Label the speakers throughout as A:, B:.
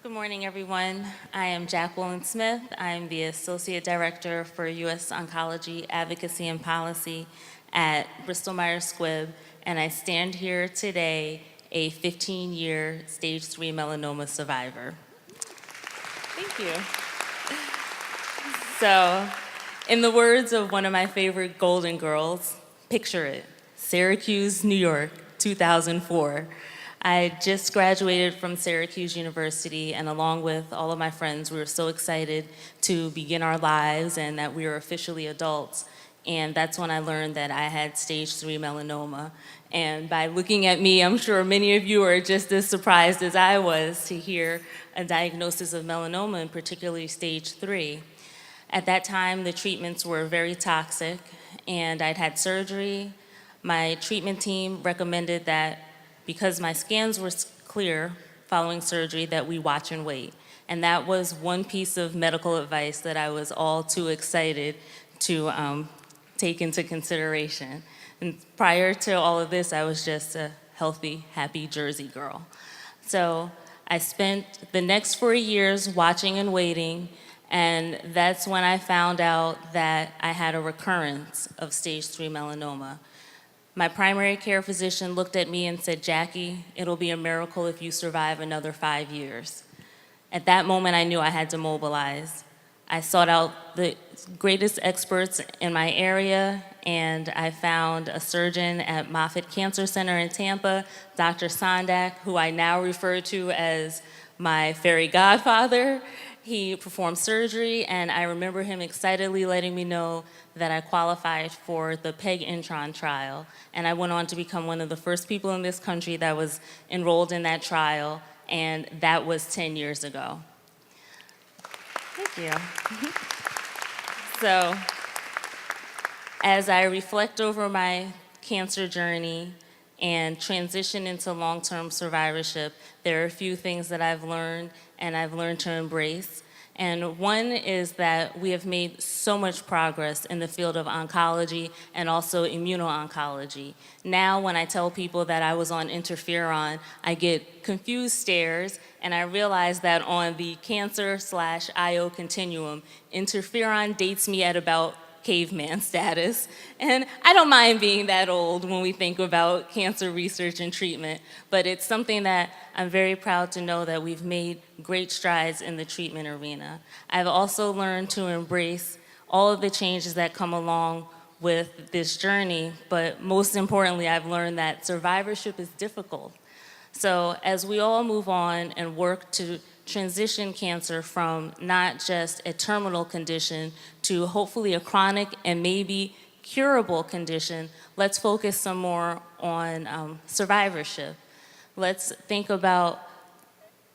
A: Good morning, everyone. I am Jacqueline Smith. I'm the Associate Director for U.S. Oncology Advocacy and Policy at Bristol Myers Squibb, and I stand here today a 15-year stage 3 melanoma survivor. Thank you. So, in the words of one of my favorite Golden Girls, picture it, Syracuse, New York, 2004. I just graduated from Syracuse University, and along with all of my friends, we were so excited to begin our lives and that we were officially adults. And that's when I learned that I had stage 3 melanoma. And by looking at me, I'm sure many of you are just as surprised as I was to hear a diagnosis of melanoma, and particularly stage 3. At that time, the treatments were very toxic, and I'd had surgery. My treatment team recommended that because my scans were clear following surgery, that we watch and wait. And that was one piece of medical advice that I was all too excited to take into consideration. And prior to all of this, I was just a healthy, happy Jersey girl. So I spent the next 4 years watching and waiting, and that's when I found out that I had a recurrence of stage 3 melanoma. My primary care physician looked at me and said, "Jackie, it'll be a miracle if you survive another 5 years." At that moment, I knew I had to mobilize. I sought out the greatest experts in my area, and I found a surgeon at Moffitt Cancer Center in Tampa, Dr. Sondak, who I now refer to as my fairy godfather. He performed surgery, and I remember him excitedly letting me know that I qualified for the PEG-Intron trial, and I went on to become one of the first people in this country that was enrolled in that trial, and that was 10 years ago. Thank you. So, as I reflect over my cancer journey and transition into long-term survivorship, there are a few things that I've learned and I've learned to embrace. And one is that we have made so much progress in the field of oncology and also immuno-oncology. Now, when I tell people that I was on interferon, I get confused stares, and I realize that on the cancer/IO continuum, interferon dates me at about caveman status. And I don't mind being that old when we think about cancer research and treatment, but it's something that I'm very proud to know that we've made great strides in the treatment arena. I've also learned to embrace all of the changes that come along with this journey, but most importantly, I've learned that survivorship is difficult. So as we all move on and work to transition cancer from not just a terminal condition to hopefully a chronic and maybe curable condition, let's focus some more on survivorship. Let's think about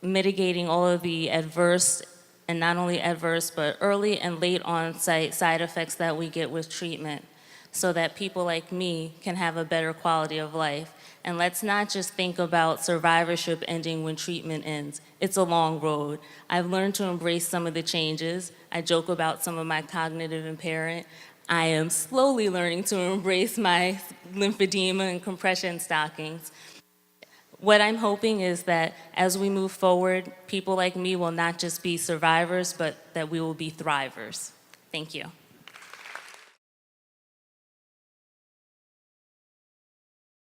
A: mitigating all of the adverse, and not only adverse, but early and late onset side effects that we get with treatment, so that people like me can have a better quality of life. And let's not just think about survivorship ending when treatment ends. It's a long road. I've learned to embrace some of the changes. I joke about some of my cognitive impairment. I am slowly learning to embrace my lymphedema and compression stockings. What I'm hoping is that as we move forward, people like me will not just be survivors, but that we will be thrivers. Thank you.